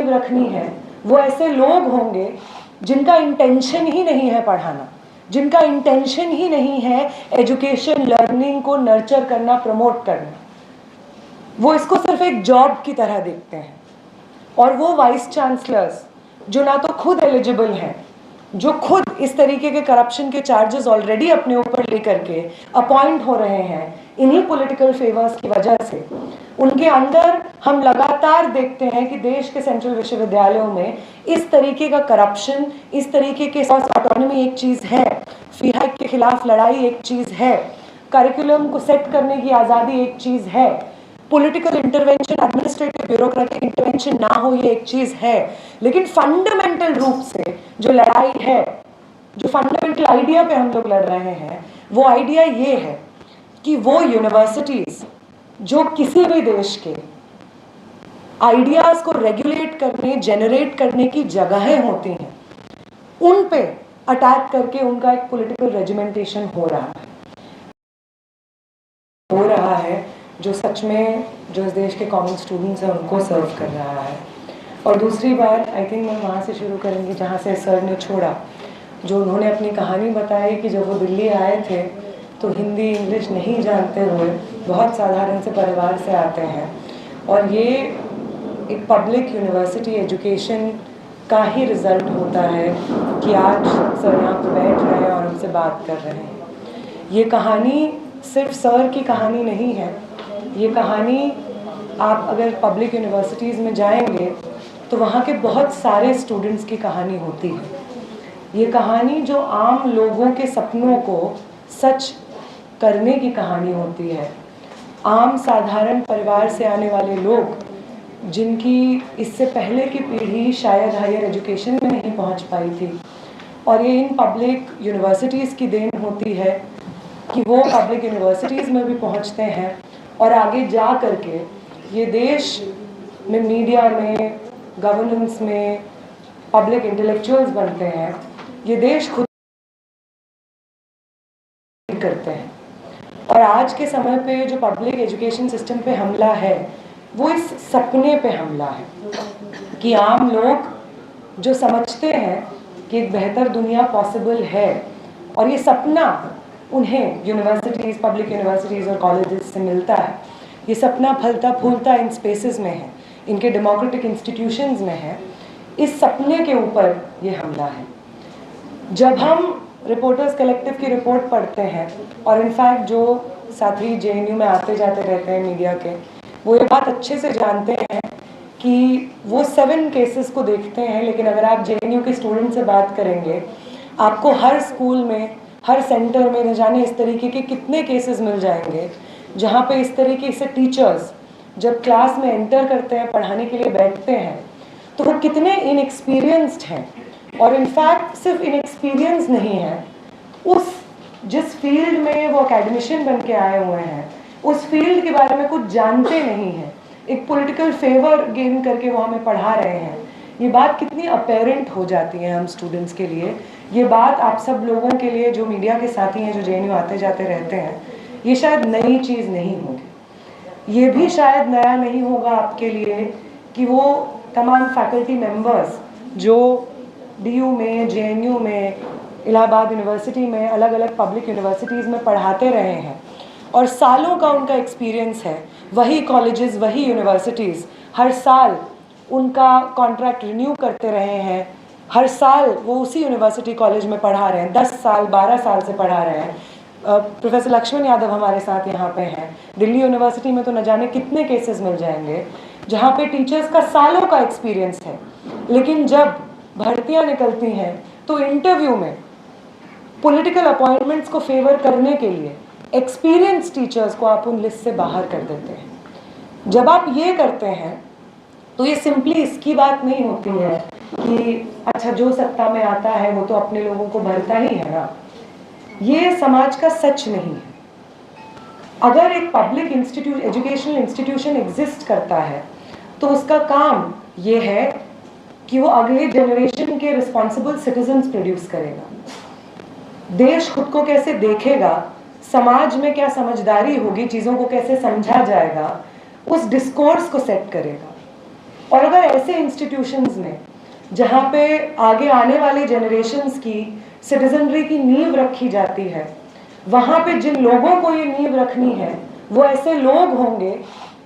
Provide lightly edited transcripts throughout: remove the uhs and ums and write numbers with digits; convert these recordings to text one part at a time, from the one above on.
तालीम रखनी है वो ऐसे लोग होंगे जिनका इंटेंशन ही नहीं है पढ़ाना, जिनका इंटेंशन ही नहीं है एजुकेशन लर्निंग को नर्चर करना, प्रमोट करना। वो इसको सिर्फ एक जॉब की तरह देखते हैं। और वो वाइस चांसलर्स जो ना तो खुद एलिजिबल हैं, जो खुद इस तरीके के करप्शन के चार्जेस ऑलरेडी अपने ऊपर लेकर के अपॉइंट हो रहे हैं इन्हीं पॉलिटिकल फेवर्स की वजह से, उनके अंदर हम लगातार देखते हैं कि देश के सेंट्रल विश्वविद्यालयों में इस तरीके का करप्शन, इस तरीके के ऑटोनॉमी एक चीज़ है, फी हाइक के खिलाफ लड़ाई एक चीज़ है, करिकुलम को सेट करने की आज़ादी एक चीज़ है, political intervention, administrative bureaucratic intervention ना हो ये एक चीज़ है। लेकिन फंडामेंटल रूप से जो लड़ाई है, जो फंडामेंटल आइडिया पे हम लोग लड़ रहे हैं, वो आइडिया ये है कि वो यूनिवर्सिटीज़ जो किसी भी देश के आइडियाज़ को रेगुलेट करने, जनरेट करने की जगहें होती हैं, उन पे अटैक करके उनका एक पॉलिटिकल रेजिमेंटेशन हो रहा है जो सच में जो इस देश के कॉमन स्टूडेंट्स हैं उनको सर्व कर रहा है। और दूसरी बात आई थिंक मैं वहाँ से शुरू करूँगी जहाँ से सर ने छोड़ा, जो उन्होंने अपनी कहानी बताई कि जब वो दिल्ली आए थे तो हिंदी इंग्लिश नहीं जानते हुए बहुत साधारण से परिवार से आते हैं, और ये एक पब्लिक यूनिवर्सिटी एजुकेशन का ही रिज़ल्ट होता है कि आज सर यहाँ पर बैठ रहे हैं और उनसे बात कर रहे हैं। ये कहानी सिर्फ सर की कहानी नहीं है, ये कहानी आप अगर पब्लिक यूनिवर्सिटीज़ में जाएंगे तो वहाँ के बहुत सारे स्टूडेंट्स की कहानी होती है। ये कहानी जो आम लोगों के सपनों को सच करने की कहानी होती है। आम साधारण परिवार से आने वाले लोग जिनकी इससे पहले की पीढ़ी शायद हायर एजुकेशन में नहीं पहुँच पाई थी, और ये इन पब्लिक यूनिवर्सिटीज़ की देन होती है कि वो पब्लिक यूनिवर्सिटीज़ में भी पहुँचते हैं और आगे जा करके ये देश में मीडिया में, गवर्नेंस में पब्लिक इंटेलेक्चुअल्स बनते हैं। ये देश खुद करते हैं। और आज के समय पे जो पब्लिक एजुकेशन सिस्टम पे हमला है वो इस सपने पे हमला है कि आम लोग जो समझते हैं कि एक बेहतर दुनिया पॉसिबल है, और ये सपना उन्हें यूनिवर्सिटीज़, पब्लिक यूनिवर्सिटीज़ और कॉलेजेस से मिलता है। ये सपना फलता फूलता इन स्पेसेस में है, इनके डेमोक्रेटिक इंस्टीट्यूशंस में है। इस सपने के ऊपर ये हमला है। जब हम रिपोर्टर्स कलेक्टिव की रिपोर्ट पढ़ते हैं, और इनफैक्ट जो साथी जेएनयू में आते जाते रहते हैं मीडिया के, वो ये बात अच्छे से जानते हैं कि वो 7 केसेस को देखते हैं, लेकिन अगर आप जेएनयू के स्टूडेंट से बात करेंगे आपको हर स्कूल में, हर सेंटर में न जाने इस तरीके के कितने केसेस मिल जाएंगे जहाँ पे इस तरीके से टीचर्स जब क्लास में एंटर करते हैं, पढ़ाने के लिए बैठते हैं, तो वो कितने इनएक्सपीरियंस्ड हैं। और इनफैक्ट सिर्फ इनएक्सपीरियंस नहीं है, उस जिस फील्ड में वो एकेडमिशियन बन के आए हुए हैं उस फील्ड के बारे में कुछ जानते नहीं हैं, एक पॉलिटिकल फेवर गेन करके वो हमें पढ़ा रहे हैं। ये बात कितनी अपेरेंट हो जाती है हम स्टूडेंट्स के लिए। ये बात आप सब लोगों के लिए जो मीडिया के साथी हैं, जो जेएनयू आते जाते रहते हैं, ये शायद नई चीज़ नहीं होगी। ये भी शायद नया नहीं होगा आपके लिए कि वो तमाम फैकल्टी मेंबर्स जो डीयू में, जेएनयू में, इलाहाबाद यूनिवर्सिटी में, अलग अलग पब्लिक यूनिवर्सिटीज़ में पढ़ाते रहे हैं और सालों का उनका एक्सपीरियंस है। वही कॉलेजेस, वही यूनिवर्सिटीज़ हर साल उनका कॉन्ट्रैक्ट रिन्यू करते रहे हैं, हर साल वो उसी यूनिवर्सिटी कॉलेज में पढ़ा रहे हैं, 10 साल 12 साल से पढ़ा रहे हैं। प्रोफेसर लक्ष्मण यादव हमारे साथ यहाँ पे हैं। दिल्ली यूनिवर्सिटी में तो न जाने कितने केसेस मिल जाएंगे जहाँ पे टीचर्स का सालों का एक्सपीरियंस है, लेकिन जब भर्तियाँ निकलती हैं तो इंटरव्यू में पॉलिटिकल अपॉइंटमेंट्स को फेवर करने के लिए एक्सपीरियंस टीचर्स को आप उन लिस्ट से बाहर कर देते हैं। जब आप ये करते हैं तो ये सिंपली इसकी बात नहीं होती है कि अच्छा जो सत्ता में आता है वो तो अपने लोगों को भरता ही है ना। ये समाज का सच नहीं है। अगर एक public institute, educational institution exist करता है तो उसका काम ये है कि वो अगले जनरेशन के रिस्पॉन्सिबल सिटीजन्स प्रोड्यूस करेगा। देश खुद को कैसे देखेगा, समाज में क्या समझदारी होगी, चीज़ों को कैसे समझा जाएगा, उस डिस्कोर्स को सेट करेगा। और अगर ऐसे इंस्टीट्यूशंस में जहाँ पे आगे आने वाले जनरेशन्स की सिटीजनरी की नींव रखी जाती है, वहाँ पे जिन लोगों को ये नींव रखनी है वो ऐसे लोग होंगे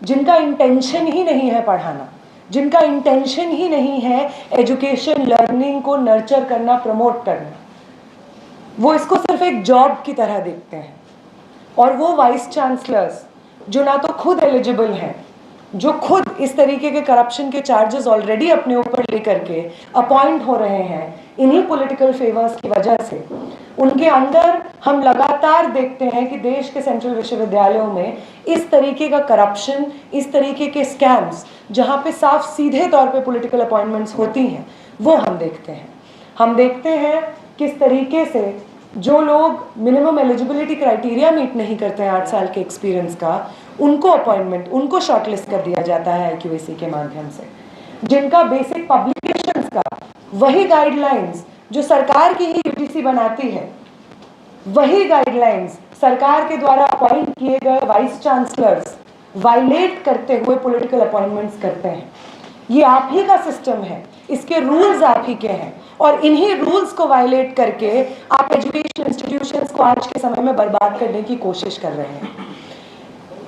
जिनका इंटेंशन ही नहीं है पढ़ाना, जिनका इंटेंशन ही नहीं है एजुकेशन लर्निंग को नर्चर करना, प्रमोट करना। वो इसको सिर्फ एक जॉब की तरह देखते हैं। और वो वाइस चांसलर्स जो ना तो खुद एलिजिबल हैं, जो खुद इस तरीके के करप्शन के चार्जेस ऑलरेडी अपने ऊपर लेकर के अपॉइंट हो रहे हैं इन्हीं पॉलिटिकल फेवर्स की वजह से, उनके अंदर हम लगातार देखते हैं कि देश के सेंट्रल विश्वविद्यालयों में इस तरीके का करप्शन, इस तरीके के स्कैम्स जहाँ पे साफ सीधे तौर पे पॉलिटिकल अपॉइंटमेंट्स होती हैं, वो हम देखते हैं। हम देखते हैं किस तरीके से जो लोग मिनिमम एलिजिबिलिटी क्राइटेरिया मीट नहीं करते हैं 8 साल के एक्सपीरियंस का, उनको अपॉइंटमेंट, उनको शॉर्टलिस्ट कर दिया जाता है IQAC के माध्यम से। जिनका बेसिक पब्लिकेशंस का वही गाइडलाइंस जो सरकार की ही UGC बनाती है, वही गाइडलाइंस सरकार के द्वारा अपॉइंट किए गए वाइस चांसलर्स वायलेट करते हुए पॉलिटिकल अपॉइंटमेंट्स करते हैं। ये आप ही का सिस्टम है, इसके रूल्स आप ही के हैं, और इन्हीं रूल्स को वायलेट करके आप एजुकेशन इंस्टीट्यूशंस को आज के समय में बर्बाद करने की कोशिश कर रहे हैं।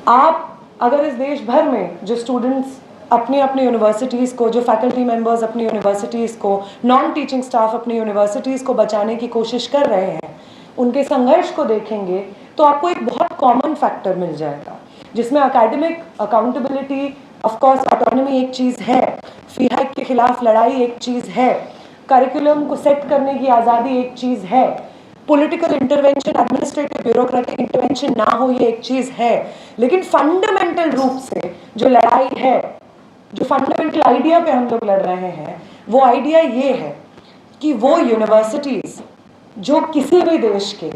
आप अगर इस देश भर में जो स्टूडेंट्स अपनी अपनी यूनिवर्सिटीज़ को, जो फैकल्टी मेंबर्स अपनी यूनिवर्सिटीज़ को, नॉन टीचिंग स्टाफ अपनी यूनिवर्सिटीज़ को बचाने की कोशिश कर रहे हैं, उनके संघर्ष को देखेंगे तो आपको एक बहुत कॉमन फैक्टर मिल जाएगा, जिसमें academic accountability, of course autonomy एक चीज़ है, फी हाइक के खिलाफ लड़ाई एक चीज़ है, करिकुलम को सेट करने की आज़ादी एक चीज़ है, political intervention, administrative bureaucratic intervention ना हो ये एक चीज़ है, लेकिन फंडामेंटल रूप से जो लड़ाई है, जो फंडामेंटल आइडिया पे हम लोग लड़ रहे हैं, वो आइडिया ये है कि वो यूनिवर्सिटीज़ जो किसी भी देश के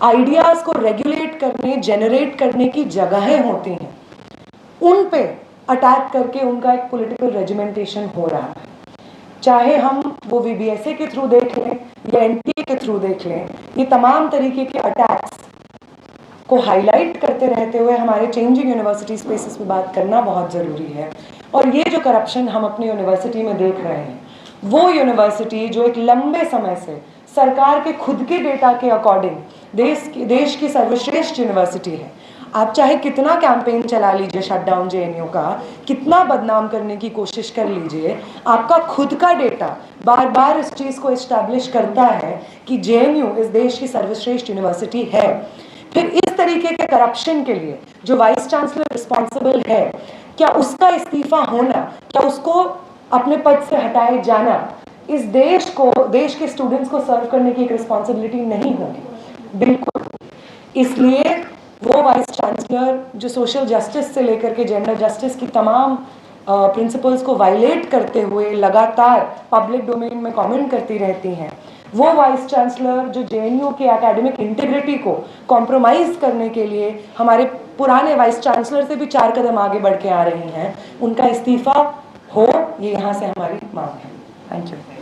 आइडियाज़ को रेगुलेट करने, जनरेट करने की जगहें होती हैं, उन पे अटैक करके उनका एक पॉलिटिकल रेजिमेंटेशन हो रहा है। चाहे हम वो VBSA के थ्रू देख लें या NTA के थ्रू देख लें, ये तमाम तरीके के अटैक्स को हाईलाइट करते रहते हुए हमारे चेंजिंग यूनिवर्सिटी स्पेसेस में बात करना बहुत ज़रूरी है। और ये जो करप्शन हम अपनी यूनिवर्सिटी में देख रहे हैं, वो यूनिवर्सिटी जो एक लंबे समय से सरकार के खुद के डेटा के अकॉर्डिंग देश की सर्वश्रेष्ठ यूनिवर्सिटी है। आप चाहे कितना कैंपेन चला लीजिए शटडाउन JNU का, कितना बदनाम करने की कोशिश कर लीजिए, आपका खुद का डेटा बार बार इस चीज़ को इस्टेब्लिश करता है कि JNU इस देश की सर्वश्रेष्ठ यूनिवर्सिटी है। फिर इस तरीके के करप्शन के लिए जो वाइस चांसलर रिस्पॉन्सिबल है, क्या उसका इस्तीफा होना, क्या उसको अपने पद से हटाए जाना इस देश को, देश के स्टूडेंट्स को सर्व करने की एक रिस्पॉन्सिबिलिटी नहीं होगी? बिल्कुल। इसलिए वो वाइस चांसलर जो सोशल जस्टिस से लेकर के जेंडर जस्टिस की तमाम प्रिंसिपल्स को वायलेट करते हुए लगातार पब्लिक डोमेन में कमेंट करती रहती हैं, वो वाइस चांसलर जो JNU के एकेडमिक इंटीग्रिटी को कॉम्प्रोमाइज़ करने के लिए हमारे पुराने वाइस चांसलर से भी 4 कदम आगे बढ़ के आ रही हैं, उनका इस्तीफा हो, ये यहाँ से हमारी मांग है। Thank you.